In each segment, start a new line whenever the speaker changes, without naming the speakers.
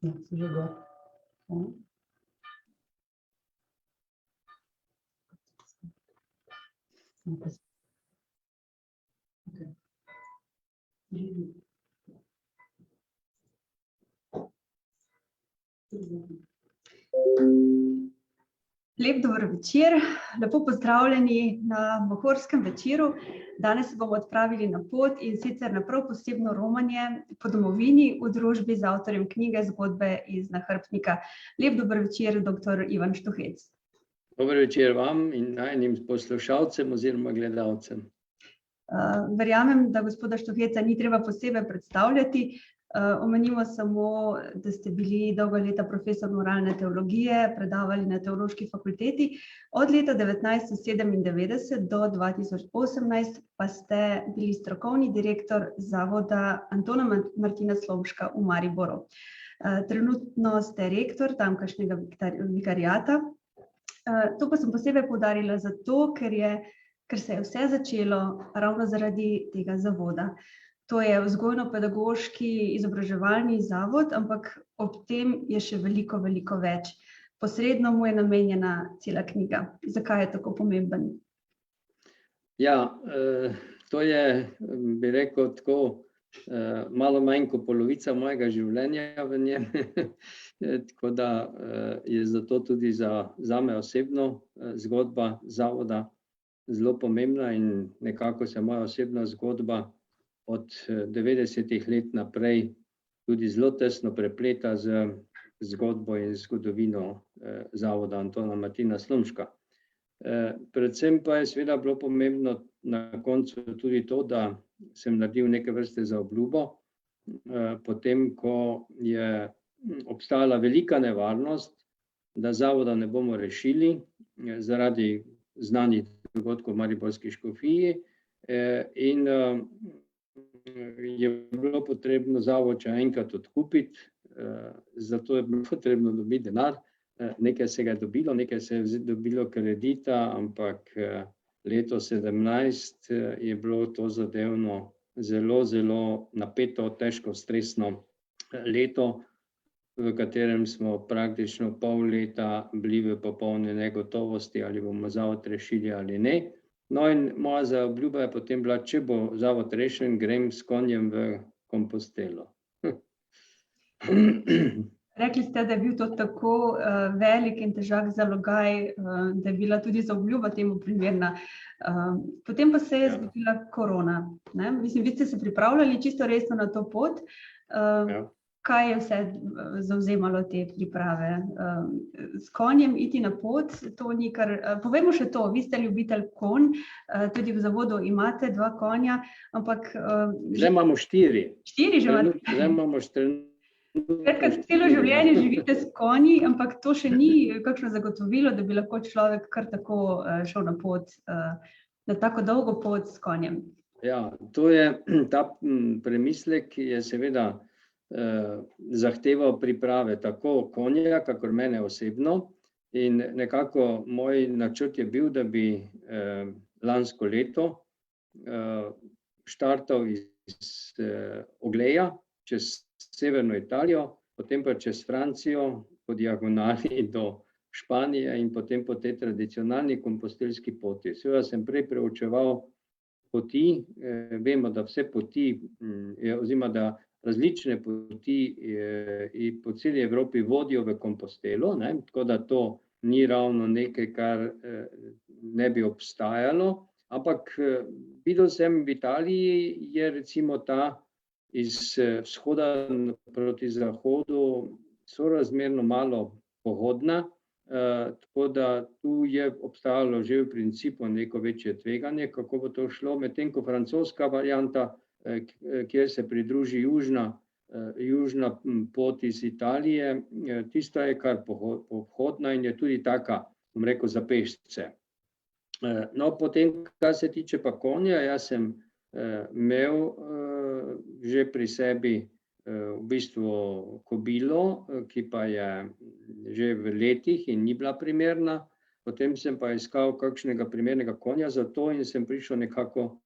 Ja, si že gor. Lep dober večer, lepo pozdravljeni na Bohorskem večeru. Danes se bomo odpravili na pot in sicer na prav posebno romanje po domovini v družbi z avtorjem knjige Zgodbe iz nahrbtnika. Lep dober večer, dr. Ivan Štuhec.
Dober večer vam in najinim poslušalcem oziroma gledalcem.
Verjamem, da gospoda Štuheca ni treba posebej predstavljati. Omenimo samo, da ste bili dolga leta profesor moralne teologije, predavali na Teološki fakulteti, od leta 1997 do 2018 pa ste bili strokovni direktor Zavoda Antona Martina Slomška v Mariboru. Trenutno ste rektor tamkajšnjega vikariata. To pa sem posebej poudarila zato, ker se je vse začelo ravno zaradi tega zavoda. To je vzgojno-pedagoški izobraževalni zavod, ampak ob tem je še veliko, veliko več. Posredno mu je namenjena cela knjiga. Zakaj je tako pomemben?
Ja, to je, bi rekel, tako malo manj kot polovica mojega življenja v njem. Tako da je zato tudi zame osebno zgodba zavoda zelo pomembna in nekako se moja osebna zgodba od 90-ih let naprej tudi zelo tesno prepleta z zgodbo in zgodovino Zavoda Antona Martina Slomška. Predvsem pa je seveda bilo pomembno na koncu tudi to, da sem naredil neke vrste zaobljubo, potem ko je obstajala velika nevarnost, da zavoda ne bomo rešili zaradi znanih dogodkov v mariborski škofiji in je bilo potrebno zavod še enkrat odkupiti, zato je bilo potrebno dobiti denar. Nekaj se ga je dobilo, nekaj se je dobilo kredita, ampak leto 2017 je bilo to zadevno zelo, zelo napeto, težko, stresno leto, v katerem smo praktično pol leta bili v popolni negotovosti, ali bomo zavod rešili ali ne. No, in moja zaobljuba je potem bila, če bo zavod rešen, grem s konjem v Kompostelo.
Rekli ste, da je bil to tako velik in težak zalogaj, da je bila tudi zaobljuba temu primerna. Potem pa se je zgodila korona, ne? Mislim, vi ste se pripravljali čisto resno na to pot. Kaj je vse zavzemalo te priprave? S konjem iti na pot, to ni kar... Povejmo še to, vi ste ljubitelj konj, tudi v zavodu imate 2 konja, ampak...
Zdaj imamo 4.
4 že imate?
Zdaj imamo 4.
Celo življenje živite s konji, ampak to še ni kakšno zagotovilo, da bi lahko človek kar tako šel na pot, na tako dolgo pot s konjem.
Ja, to je, ta premislek je seveda zahteval priprave tako konja, kakor mene osebno, in nekako moj načrt je bil, da bi lansko leto štartal iz Ogleja čez severno Italijo, potem pa čez Francijo po diagonali do Španije in potem po tej tradicionalni kompostelski poti. Seveda sem prej preučeval poti, vemo, da vse poti, oziroma da različne poti po celi Evropi vodijo v Kompostelo, ne? Tako da to ni ravno nekaj, kar ne bi obstajalo, ampak videl sem v Italiji je recimo ta iz vzhoda proti zahodu sorazmerno malo pohodna, tako da tu je obstajalo že v principu neko večje tveganje, kako bo to šlo, medtem ko francoska varianta, kjer se pridruži južna pot iz Italije, tista je kar pohodna in je tudi taka, bom rekel, za pešce. No, potem, kar se tiče pa konja, jaz sem imel že pri sebi v bistvu kobilo, ki pa je že v letih in ni bila primerna, potem sem pa iskal kakšnega primernega konja za to in sem prišel nekako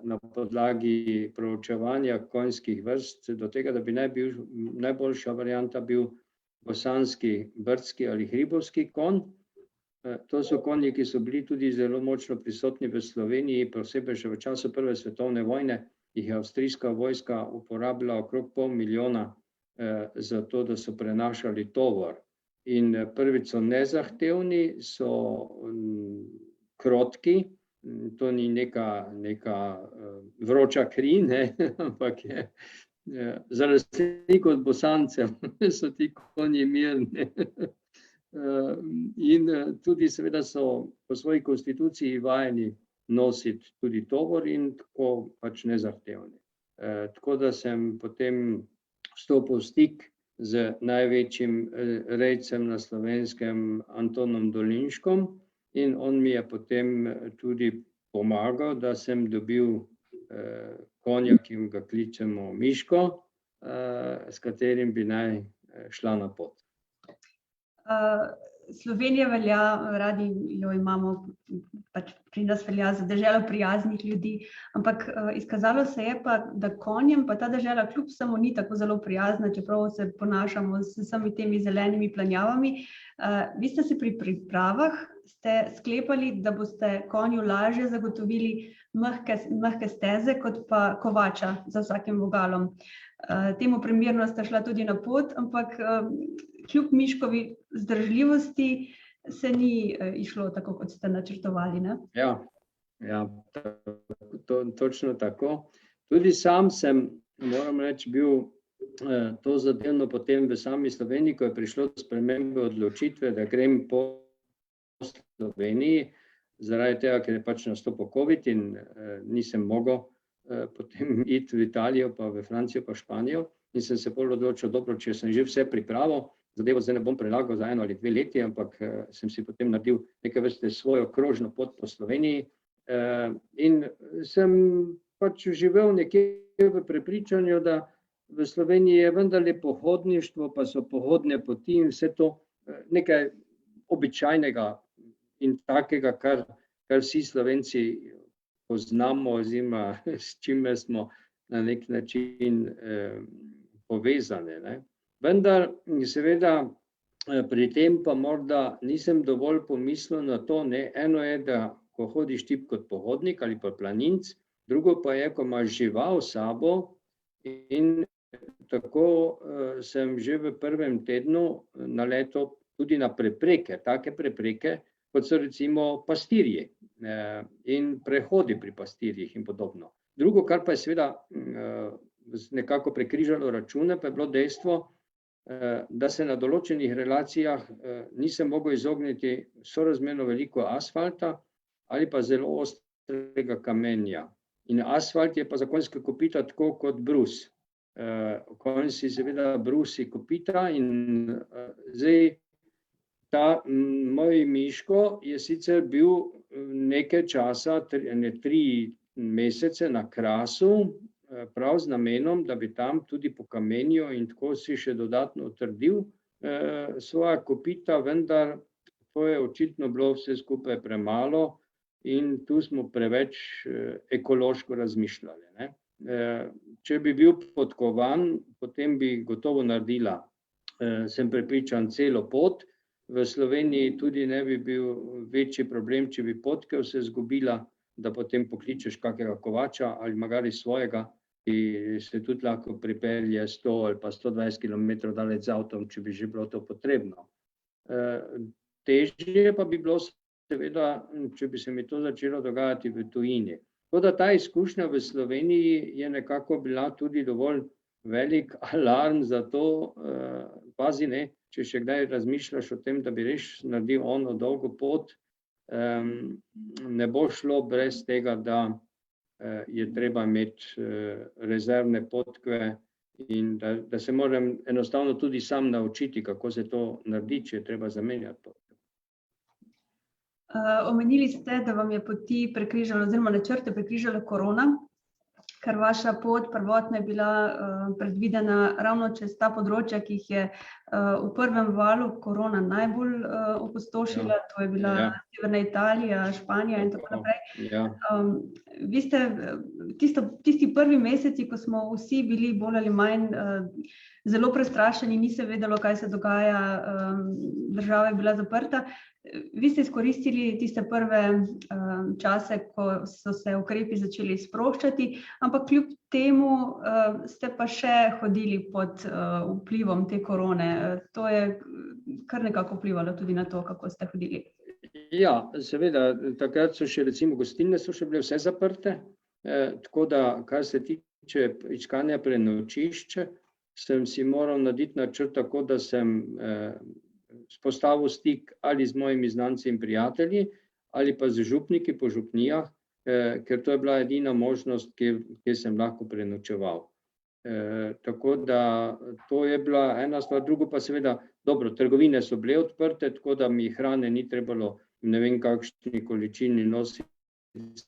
na podlagi proučevanja konjskih vrst do tega, da bi najboljša varianta bil bosanski, brdski ali hribovski konj. To so konji, ki so bili tudi zelo močno prisotni v Sloveniji, posebej še v času Prve svetovne vojne, jih je avstrijska vojska uporabila okrog 500 000 za to, da so prenašali tovor. In prvič so nezahtevni, so krotki, to ni neka vroča kri, ne, ampak je za razliko od Bosancev so ti konji mirni. In tudi seveda so po svoji konstituciji vajeni nositi tudi tovor in tako pač nezahtevni. Tako da sem potem vstopil v stik z največjim rejcem na Slovenskem, Antonom Dolinškom, in on mi je potem tudi pomagal, da sem dobil konja, ki ga kličemo Miško, s katerim bi naj šla na pot.
Slovenija velja, radi jo imamo, pač pri nas velja za deželo prijaznih ljudi, ampak izkazalo se je pa, da konjem pa ta dežela kljub vsemu ni tako zelo prijazna, čeprav se ponašamo z vsemi temi zelenimi planjavami. Vi ste se pri pripravah sklepali, da boste konju lažje zagotovili mehke steze kot pa kovača za vsakim vogalom. Temu primerno sta šla tudi na pot, ampak kljub Miškovi zdržljivosti se ni išlo tako, kot ste načrtovali, ne?
Ja, točno tako. Tudi sam sem, moram reči, bil to zadevno potem v sami Sloveniji, ko je prišlo do spremembe odločitve, da grem po Sloveniji, zaradi tega, ker je pač nastopil COVID in nisem mogel potem iti v Italijo, pa v Francijo, pa Španijo, in sem se bolj odločil, dobro, če sem že vse pripravil, zadevo zdaj ne bom prelagal za 1 ali 2 leti, ampak sem si potem naredil neke vrste svojo krožno pot po Sloveniji in sem pač živel nekje v prepričanju, da v Sloveniji je vendarle pohodništvo, pa so pohodne poti in vse to nekaj običajnega in takega, kar vsi Slovenci poznamo oziroma s čimer smo na nek način povezane, ne. Vendar seveda pri tem pa morda nisem dovolj pomislil na to, ne. Eno je, da ko hodiš ti kot pohodnik ali pa planinec, drugo pa je, ko imaš žival s sabo, in tako sem že v prvem tednu naletel tudi na prepreke, take prepreke, kot so recimo pastirji in prehodi pri pastirjih in podobno. Drugo, kar pa je seveda nekako prekrižalo račune, pa je bilo dejstvo, da se na določenih relacijah nisem mogel izogniti sorazmerno veliko asfalta ali pa zelo ostrega kamenja. In asfalt je pa za konjska kopita tako kot brus. Konj si seveda brusi kopita in zdaj ta moj Miško je sicer bil nekaj časa, 3 mesece na Krasu, prav z namenom, da bi tam tudi po kamenju in tako si še dodatno utrdil svoja kopita, vendar to je očitno bilo vse skupaj premalo in tu smo preveč ekološko razmišljali, ne. Če bi bil podkovan, potem bi gotovo naredila, sem prepričan, celo pot. V Sloveniji tudi ne bi bil večji problem, če bi potkev se izgubila, da potem pokličeš kakega kovača ali magari svojega, ki se tudi lahko pripelje 100 ali pa 120 kilometrov daleč z avtom, če bi že bilo to potrebno. Težje pa bi bilo seveda, če bi se mi to začelo dogajati v tujini. Tako da ta izkušnja v Sloveniji je nekako bila tudi dovolj velik alarm za to, pazi, ne, če še kdaj razmišljaš o tem, da bi res naredil ono dolgo pot, ne bo šlo brez tega, da je treba imeti rezervne podkve in da se moram enostavno tudi sam naučiti, kako se to naredi, če je treba zamenjati podkve.
Omenili ste, da vam je poti prekrižala oziroma načrte prekrižala korona. ker vaša pot prvotno je bila predvidena ravno čez ta področja, ki jih je v prvem valu korona najbolj opustošila, to je bila Severna Italija, Španija in tako naprej.
Ja.
Vi ste tisti prvi meseci, ko smo vsi bili bolj ali manj zelo prestrašeni, ni se vedelo, kaj se dogaja, država je bila zaprta. Vi ste izkoristili tiste prve čase, ko so se ukrepi začeli sproščati, ampak kljub temu ste pa še hodili pod vplivom te korone. To je kar nekako vplivalo tudi na to, kako ste hodili.
Ja, seveda, takrat so še recimo gostilne so še bile vse zaprte, tako da, kar se tiče iskanja prenočišč, sem si moral narediti načrt tako, da sem spostavil stik ali z mojimi znanci in prijatelji, ali pa z župniki po župnijah, ker to je bila edina možnost, kjer sem lahko prenočeval. Tako da to je bila ena stvar, drugo pa seveda, dobro, trgovine so bile odprte, tako da mi hrane ni trebalo ne vem kakšni količini nositi s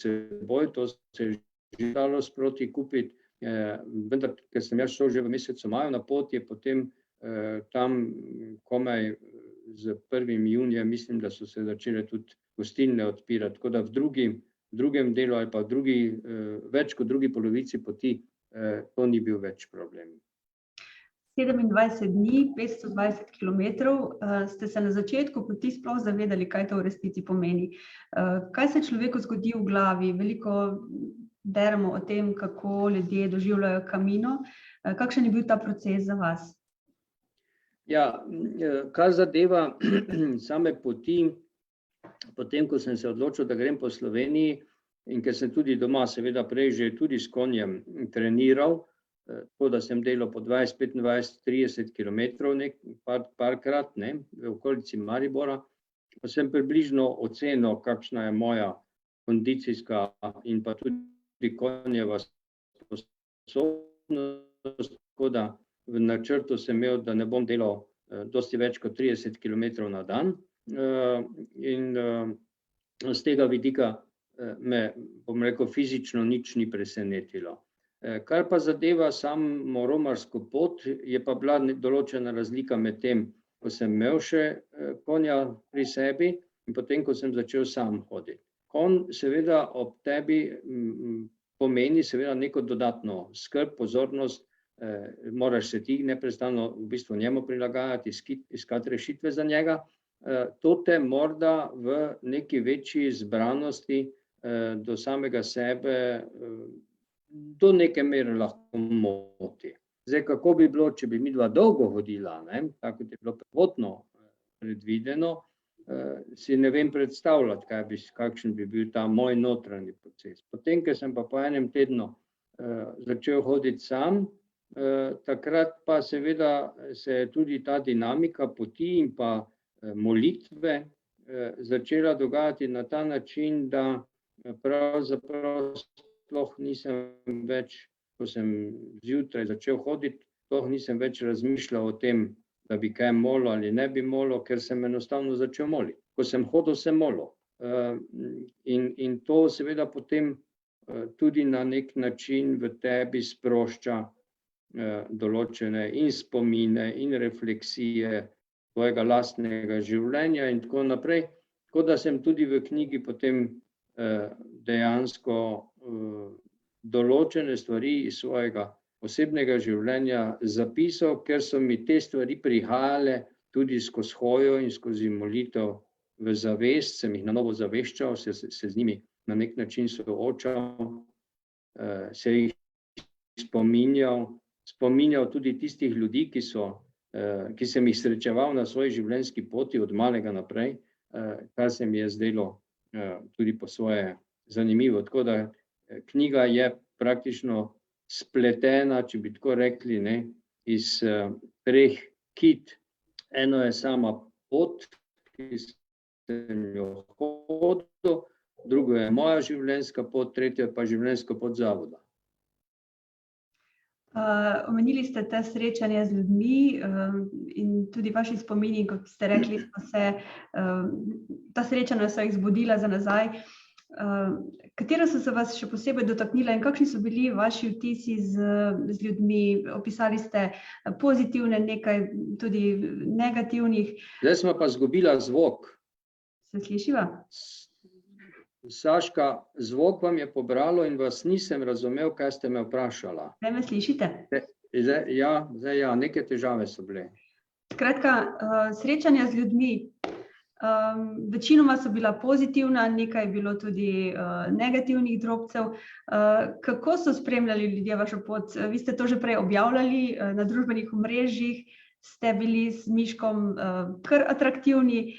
seboj, to se je že dalo sproti kupiti, vendar, ker sem jaz šel že v mesecu maju na pot, je potem tam komaj z 1. junijem, mislim, da so se začele tudi gostilne odpirati, tako da v drugem delu ali pa več kot drugi polovici poti, to ni bil več problem.
27 dni, 520 kilometrov, ste se na začetku poti sploh zavedali, kaj to v resnici pomeni. Kaj se človeku zgodi v glavi? Veliko beremo o tem, kako ljudje doživljajo Camino. Kakšen je bil ta proces za vas?
Ja, kar zadeva same poti, potem, ko sem se odločil, da grem po Sloveniji in ker sem tudi doma, seveda prej že tudi s konjem treniral, tako da sem delal po 20, 25, 30 kilometrov parkrat, v okolici Maribora, pa sem približno ocenil, kakšna je moja kondicijska in pa tudi konjeva sposobnost, tako da v načrtu sem imel, da ne bom delal dosti več kot 30 kilometrov na dan, in z tega vidika me, bom rekel, fizično nič ni presenetilo. Kar pa zadeva samo romarsko pot, je pa bila določena razlika med tem, ko sem imel še konja pri sebi in potem, ko sem začel sam hoditi. Konj seveda ob tebi pomeni seveda neko dodatno skrb, pozornost, moraš se ti neprestano v bistvu njemu prilagajati, iskati rešitve za njega. To te morda v neki večji zbranosti do samega sebe do neke mere lahko moti. Zdaj, kako bi bilo, če bi midva dolgo hodila, tako kot je bilo prvotno predvideno, si ne vem predstavljati, kakšen bi bil ta moj notranji proces. Potem, ker sem pa po enem tednu začel hoditi sam, takrat pa seveda se je tudi ta dinamika poti in pa molitve začela dogajati na ta način, da pravzaprav sploh nisem več, ko sem zjutraj začel hoditi, sploh nisem več razmišljal o tem, da bi kaj molil ali ne bi molil, ker sem enostavno začel moliti. Ko sem hodil, sem molil. In to seveda potem tudi na nek način v tebi sprošča določene in spomine in refleksije tvojega lastnega življenja in tako naprej. Tako da sem tudi v knjigi potem dejansko določene stvari iz svojega osebnega življenja zapisal, ker so mi te stvari prihajale tudi skozi hojo in skozi molitev v zavest, sem jih na novo zaveščal, se z njimi na nek način soočal, se jih spominjal tudi tistih ljudi, ki sem jih srečeval na svoji življenjski poti od malega naprej, kar se mi je zdelo tudi po svoje zanimivo. Tako da knjiga je praktično spletena, če bi tako rekli, iz 3 kit. Eno je sama pot, ki sem jo hodil, drugo je moja življenjska pot, tretjo je pa življenjska pot zavoda.
Omenili ste te srečanja z ljudmi in tudi vaši spomini, kot ste rekli, ta srečanja so jih zbudila za nazaj. Katera so se vas še posebej dotaknila in kakšni so bili vaši vtisi z ljudmi? Opisali ste pozitivne, nekaj tudi negativnih.
Zdaj smo pa zgubila zvok.
Se slišiva?
Saška, zvok vam je pobralo in vas nisem razumel, kaj ste me vprašala.
Zdaj me slišite?
Zdaj ja, neke težave so bile.
Skratka, srečanja z ljudmi, večinoma so bila pozitivna, nekaj je bilo tudi negativnih drobcev. Kako so spremljali ljudje vašo pot? Vi ste to že prej objavljali na družbenih omrežjih, ste bili z Miškom kar atraktivni,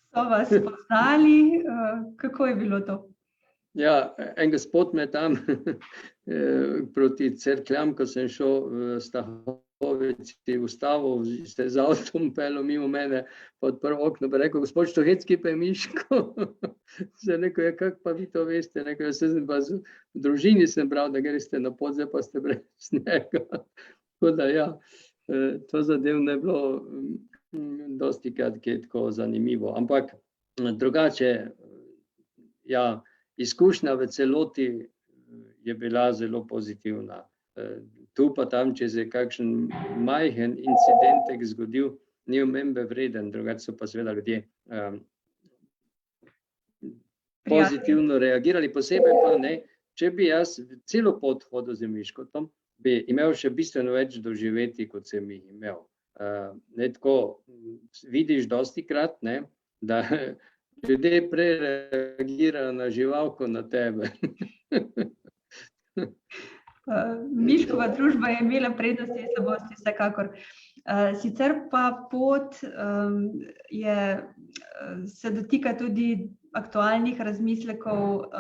so vas poznali, kako je bilo to?
Ja, en gospod me tam proti Cerkljam, ko sem šel v Stahovici ustavil, se z avtom peljal mimo mene, pa odprl okno, pa rekel, gospod Štuhecki pa je Miško. Sem rekel, kako pa vi to veste? Rekel, sem pa v družini sem bral, da greste na pot, zdaj pa ste brez njega. Tako da ja, to zadev ne bilo dosti krat tako zanimivo, ampak drugače, ja, izkušnja v celoti je bila zelo pozitivna. Tu pa tam, če se je kakšen majhen incidentek zgodil, ni omembe vreden, drugače so pa seveda ljudje pozitivno reagirali, posebej pa ne, če bi jaz celo pot hodil z Miškotom, bi imel še bistveno več doživeti, kot sem jih imel. Ne tako, vidiš dostikrat, ne, da ljudje prej reagirajo na živalko na tebe.
Miškova družba je imela prednosti in slabosti vsekakor. Sicer pa pot se dotika tudi aktualnih razmislekov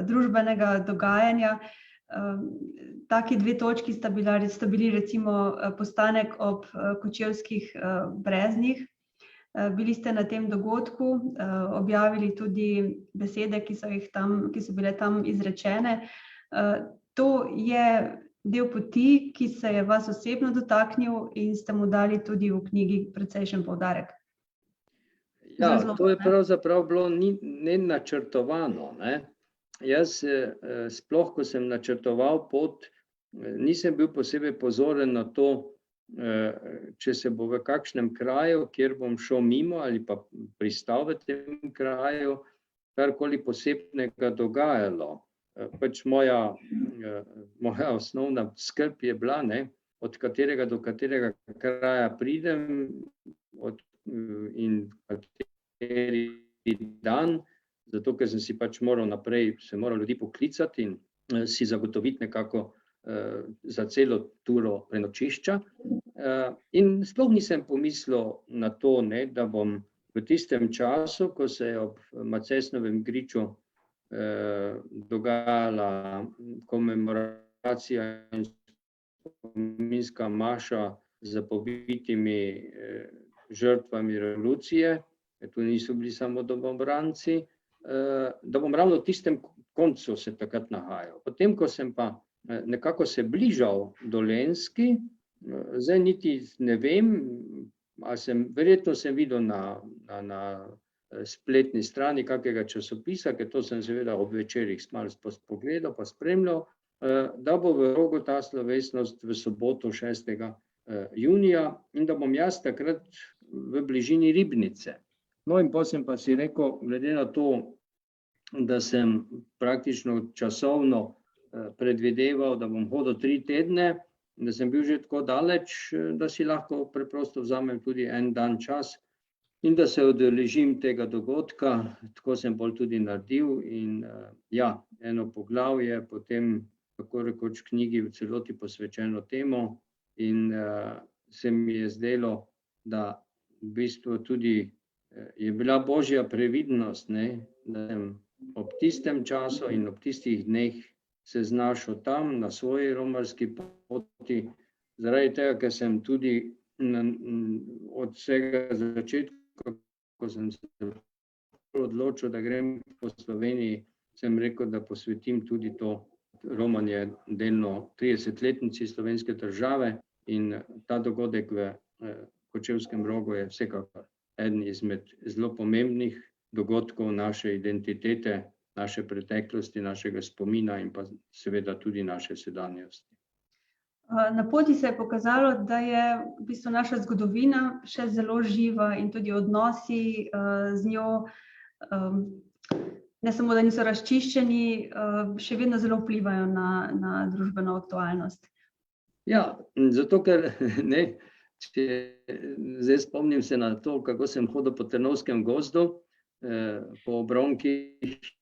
družbenega dogajanja. Taki dve točki sta bili recimo postanek ob Kočevskih breznih. Bili ste na tem dogodku, objavili tudi besede, ki so bile tam izrečene. To je del poti, ki se je vas osebno dotaknil in ste mu dali tudi v knjigi precejšen poudarek.
Ja, to je pravzaprav bilo nenačrtovano, ne. Jaz sploh, ko sem načrtoval pot, nisem bil posebej pozoren na to, če se bo v kakšnem kraju, kjer bom šel mimo ali pa pristal v tem kraju, karkoli posebnega dogajalo. Pač moja osnovna skrb je bila, ne, od katerega do katerega kraja pridem in kateri dan, zato ker sem si pač moral naprej, moral ljudi poklicati in si zagotoviti nekako za celo turo prenočišča. In sploh nisem pomislil na to, ne, da bom v tistem času, ko se je ob Macesnovem griču dogajala komemoracija in spominska maša z pobitimi žrtvami revolucije, tu niso bili samo domobranci, da bom ravno v tistem koncu se takrat nahajal. Potem, ko sem pa nekako se bližal Dolenjski, zdaj niti ne vem, verjetno sem videl na spletni strani kakega časopisa, ker to sem seveda ob večerih malo pogledal pa spremljal, da bo v Rogu ta slovesnost v soboto 6. junija in da bom jaz takrat v bližini Ribnice. No in potem sem pa si rekel, glede na to, da sem praktično časovno predvideval, da bom hodil 3 tedne, da sem bil že tako daleč, da si lahko preprosto vzamem tudi en dan čas in da se udeležim tega dogodka, tako sem bolj tudi naredil in ja, eno poglavje potem, tako rekoč knjigi v celoti posvečeno temu in se mi je zdelo, da v bistvu tudi je bila božja previdnost, ne, da sem ob tistem času in ob tistih dneh se znašel tam na svoji romarski poti, zaradi tega, ker sem tudi od vsega začetka, ko sem se odločil, da grem po Sloveniji, sem rekel, da posvetim tudi to romanje delno 30-letnici slovenske države in ta dogodek v Kočevskem Rogu je vsekakor eden izmed zelo pomembnih dogodkov naše identitete, naše preteklosti, našega spomina in pa seveda tudi naše sedanjosti.
Na poti se je pokazalo, da je v bistvu naša zgodovina še zelo živa in tudi odnosi z njo, ne samo, da niso razčiščeni, še vedno zelo vplivajo na družbeno aktualnost.
Ja, zato ker ne, zdaj spomnim se na to, kako sem hodil po Trnovskem gozdu, po obronkih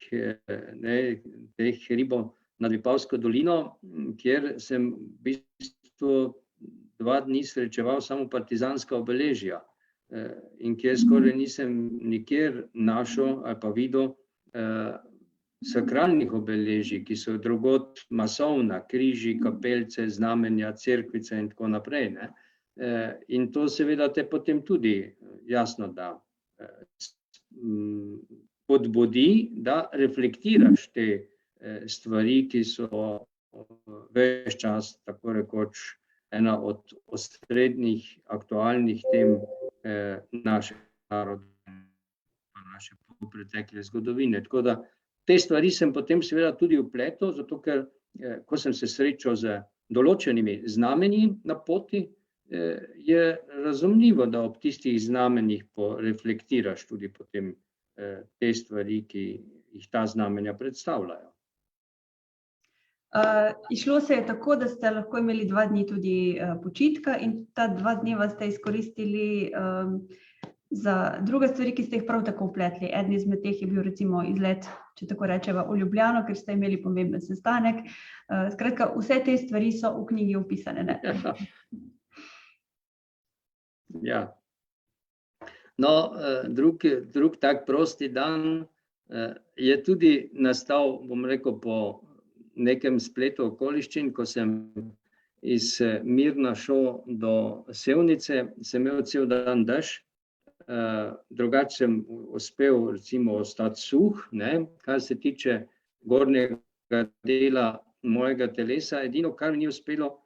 teh hribov nad Vipavsko dolino, kjer sem v bistvu 2 dni srečeval samo partizanska obeležja in kjer skoraj nisem nikjer našel ali pa videl sakralnih obeležij, ki so drugod masovna, križi, kapelce, znamenja, cerkvice in tako naprej. Ne? In to seveda te potem tudi jasno da podbudi, da reflektiraš te stvari, ki so ves čas, tako rekoč, ena od osrednjih aktualnih tem našega naroda, naše pretekle zgodovine. Tako da te stvari sem potem seveda tudi vpletel, zato ker ko sem se srečal z določenimi znamenji na poti, je razumljivo, da ob tistih znamenjih reflektiraš tudi potem te stvari, ki jih ta znamenja predstavljajo.
Izšlo se je tako, da ste lahko imeli 2 dni tudi počitka in ta 2 dneva ste izkoristili za druge stvari, ki ste jih prav tako vpletli. Eden izmed teh je bil recimo izlet, če tako rečeva, v Ljubljano, ker ste imeli pomemben sestanek. Skratka, vse te stvari so v knjigi opisane, ne?
Ja. No, drug tak prosti dan je tudi nastal, bom rekel, po nekem spletu okoliščin, ko sem iz Mirna šel do Sevnice, sem imel cel dan dež, drugače sem uspel recimo ostati suh, ne, kar se tiče gornjega dela mojega telesa, edino, kar mi ni uspelo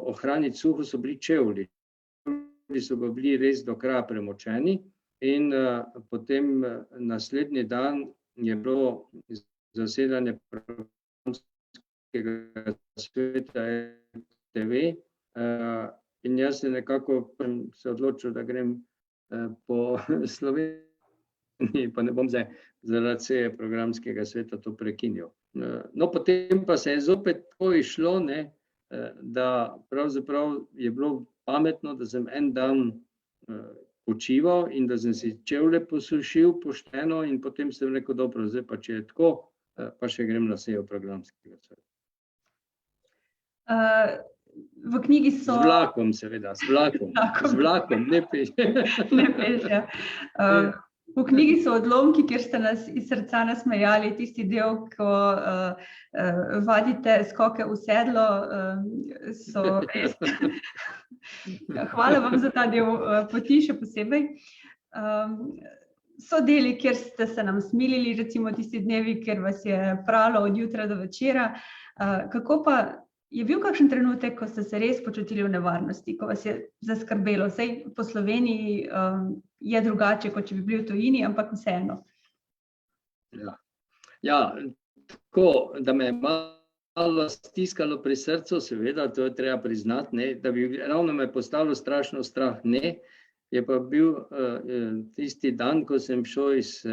ohraniti suho, so bili čevlji. Čevlji so bili res do kraja premočeni in potem naslednji dan je bilo zasedanje programskega sveta RTV in jaz se nekako se odločil, da grem po Sloveniji, pa ne bom zdaj zaradi seje programskega sveta to prekinil. No, potem pa se je zopet tako izšlo, ne, da pravzaprav je bilo pametno, da sem en dan počival in da sem si čevlje posušil pošteno in potem sem rekel, dobro, zdaj pa če je tako, pa še grem na sejo programskega sveta.
V knjigi so...
Z vlakom seveda, z vlakom, ne peš.
Ne peš, ja. V knjigi so odlomki, kjer ste nas iz srca nasmejali, tisti del, ko vadite skoke v sedlo, so res... Hvala vam za ta del poti še posebej. So deli, kjer ste se nam smilili, recimo tisti dnevi, kjer vas je pralo od jutra do večera. Kako pa je bil kakšen trenutek, ko ste se res počutili v nevarnosti, ko vas je zaskrbelo? Saj po Sloveniji je drugače, kot če bi bili v tujini, ampak vseeno.
Ja, tako, da me je malo stiskalo pri srcu, seveda, to je treba priznati, ne, da bi ravno me postalo strašno strah, ne, je pa bil tisti dan, ko sem šel iz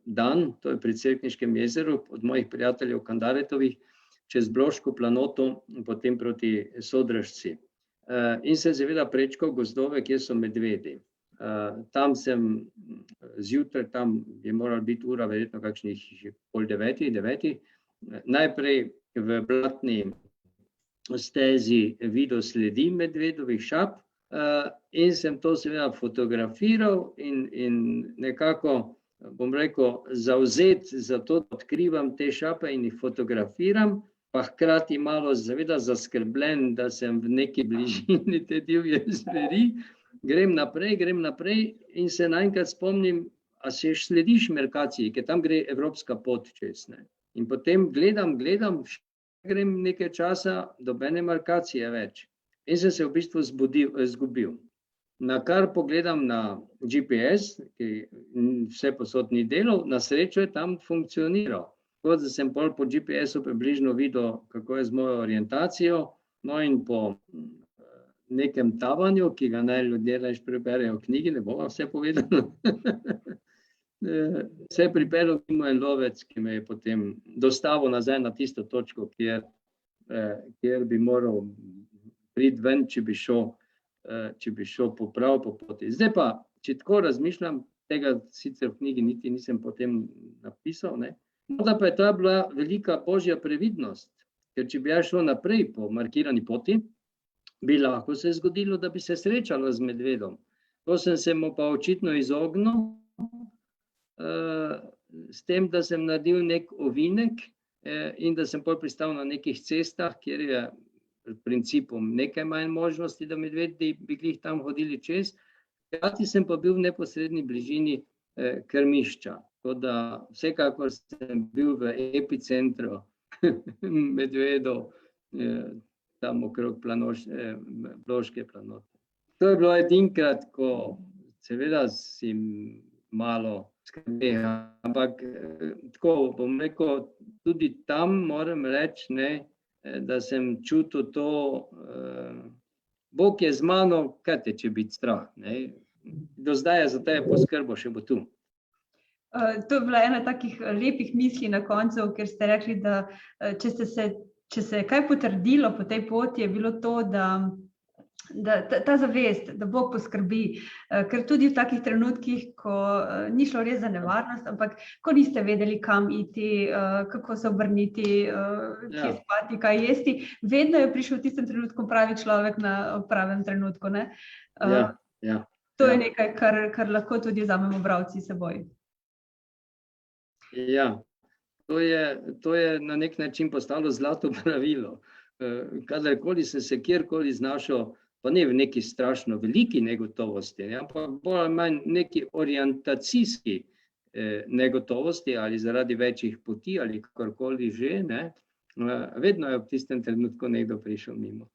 Dan, to je pri Cerkniškem jezeru, od mojih prijateljev Kandaretovih, čez Bloško planoto in potem proti Sodražci. In sem seveda prečkal gozdove, kjer so medvedi. Tam sem zjutraj, tam je moral biti ura verjetno kakšnih 8:30, najprej v blatni stezi videl sledi medvedovih šap in sem to seveda fotografiral in nekako, bom rekel, zavzet za to, da odkrivam te šape in jih fotografiram, pa hkrati malo seveda zaskrbljen, da sem v neki bližini te divje zveri, grem naprej in se naenkrat spomnim, a se slediš Merkaciji, ker tam gre evropska pot čez, ne. In potem gledam, grem nekaj časa, nobene Merkacije več. In sem se v bistvu izgubil. Na kar pogledam na GPS, ki vse posod ni delal, na srečo je tam funkcioniral. Tako da sem pol po GPS-u približno videl, kako je z mojo orientacijo, no in po nekem tavanju, ki ga naj ljudje raje preberejo v knjigi, ne bom vse povedal. Se je pripeljal mimo en lovec, ki me je potem dostavil nazaj na tisto točko, kjer bi moral priti ven, če bi šel poprav po poti. Zdaj pa, če tako razmišljam, tega sicer v knjigi niti nisem potem napisal, ne? Morda pa je ta bila velika božja previdnost, ker če bi jaz šel naprej po markirani poti, bi lahko se zgodilo, da bi se srečala z medvedom. To sem se mu pa očitno izognil, s tem, da sem naredil nek ovinek in da sem pol pristal na nekih cestah, kjer je v principu nekaj manj možnosti, da medvedi bi glih tam hodili čez. Hkrati sem pa bil v neposredni bližini krmišča. Tako da vsekakor sem bil v epicentru medvedov tam okrog Bloške planote. To je bilo edinkrat, ko seveda si malo skrbi, ampak tako bom rekel, tudi tam moram reči, ne, da sem čutil to, Bog je z mano, kaj te če biti strah, ne. Do zdaj je za tebe poskrbel, še bo tu.
To je bila ena takih lepih misli na koncu, ker ste rekli, da če se je kaj potrdilo po tej poti, je bilo to, da ta zavest, da Bog poskrbi, ker tudi v takih trenutkih, ko ni šlo res za nevarnost, ampak ko niste vedeli, kam iti, kako se obrniti, kje spati, kaj jesti, vedno je prišel v tistem trenutku pravi človek na pravem trenutku, ne? To je nekaj, kar lahko tudi vzamemo bralci s seboj.
Ja, to je na nek način postalo zlato pravilo. Kadarkoli sem se kjerkoli znašel, pa ne v neki strašno veliki negotovosti, ampak bolj ali manj neki orientacijski negotovosti ali zaradi večjih poti ali kakorkoli že, ne, vedno je v tistem trenutku nekdo prišel mimo.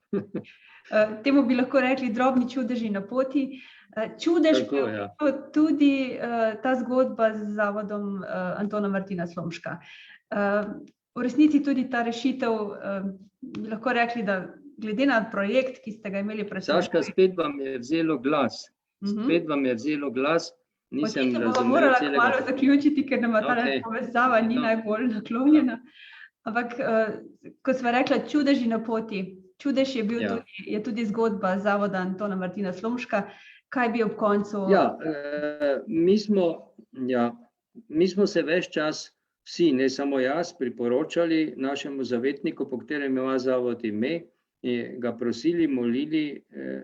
Temu bi lahko rekli drobni čudeži na poti. Čudež pa je tudi ta zgodba z Zavodom Antona Martina Slomška. V resnici tudi ta rešitev, bi lahko rekli, da glede na projekt, ki ste ga imeli pred seboj.
Saška, spet vam je vzelo glas. Nisem razumel celega.
Morala kmalu zaključiti, ker nama ta povezava ni najbolj naklonjena. Ampak, ko sva rekla čudeži na poti, čudež je tudi zgodba Zavoda Antona Martina Slomška. Kaj bi ob koncu?
Mi smo se ves čas vsi, ne samo jaz, priporočali našemu zavetniku, po katerem ima zavod ime, in ga prosili, molili,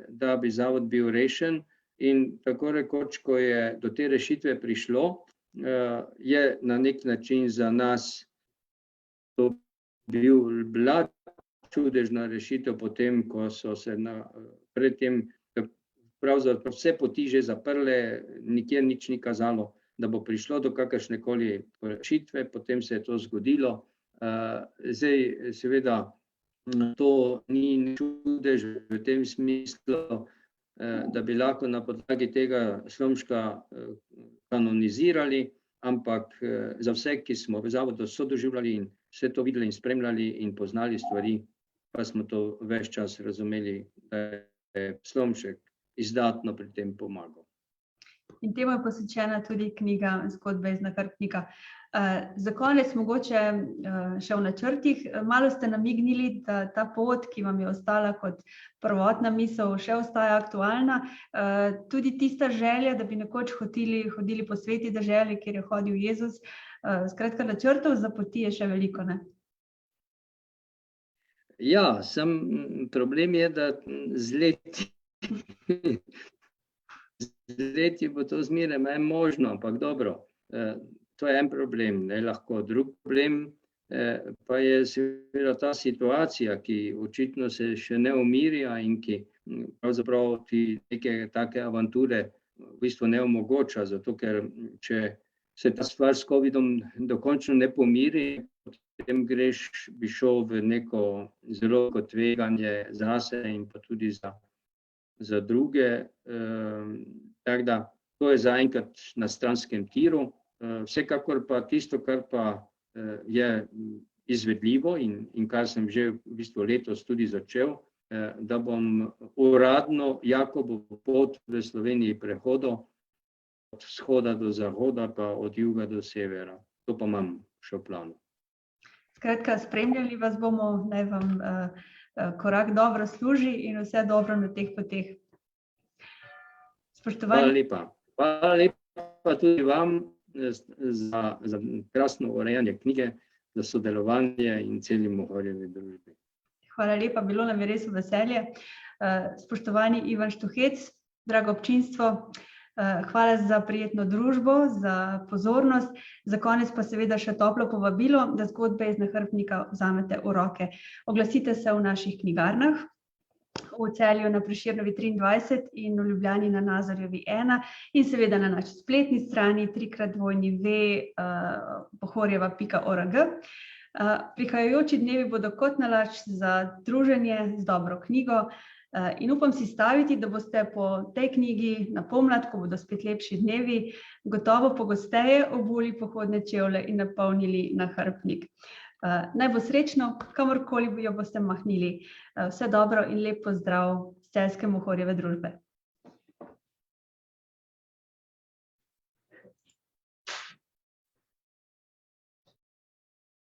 da bi zavod bil rešen, in tako rekoč, ko je do te rešitve prišlo, je na nek način za nas to bila čudežna rešitev, potem, ko so se predtem pravzaprav vse poti že zaprle, nikjer nič ni kazalo, da bo prišlo do kakršnekoli rešitve, potem se je to zgodilo. Zdaj, seveda, to ni čudež v tem smislu, da bi lahko na podlagi tega Slomška kanonizirali, ampak za vse, ki smo v zavodu sodoživljali in vse to videli in spremljali in poznali stvari, pa smo to ves čas razumeli, da je Slomšek izdatno pri tem pomagal.
In temu je posvečena tudi knjiga Zgodbe iz Nakrtnika. Za konec mogoče še v načrtih. Malo ste namignili, da ta pot, ki vam je ostala kot prvotna misel, še ostaja aktualna. Tudi tista želja, da bi nekoč hodili po sveti deželi, kjer je hodil Jezus. Skratka, načrtov za poti je še veliko, ne?
Ja, problem je, da z leti bo to zmeraj manj možno, ampak dobro, to je en problem, ne lahko. Drug problem pa je seveda ta situacija, ki očitno se še ne umirja in ki pravzaprav ti neke take avanture v bistvu ne omogoča, zato ker če se ta stvar s covidom dokončno ne pomiri, potem bi šel v neko zelo tveganje zase in pa tudi za za druge. Tako da to je zaenkrat na stranskem tiru. Vsekakor pa tisto, kar pa je izvedljivo in kar sem že v bistvu letos tudi začel, da bom uradno Jakobovo pot v Sloveniji prehodil od vzhoda do zahoda, pa od juga do severa. To pa imam še v planu.
Skratka, spremljali vas bomo, naj vam korak dobro služi in vse dobro na teh poteh.
Hvala
Spoštovani,
lepa. Hvala lepa tudi vam za krasno urejanje knjige, za sodelovanje in celi Mohorjevi družbi.
hvala lepa, bilo nam je res v veselje. Spoštovani Ivan Štuhec, drago občinstvo, hvala za prijetno družbo, za pozornost. Za konec pa seveda še toplo povabilo, da zgodbe iz nahrbtnika vzamete v roke. Oglasite se v naših knjigarnah, v Celju na Prešernovi 23 in v Ljubljani na Nazarjevi 1 in seveda na naši spletni strani www.pohorjeva.org. Prihajajoči dnevi bodo kot nalašč za druženje z dobro knjigo in upam si staviti, da boste po tej knjigi na pomlad, ko bodo spet lepši dnevi, gotovo pogosteje obuli pohodne čevlje in napolnili nahrbtnik. Naj bo srečno, kamorkoli jo boste mahnili. Vse dobro in lep pozdrav s Celjske Mohorjeve družbe.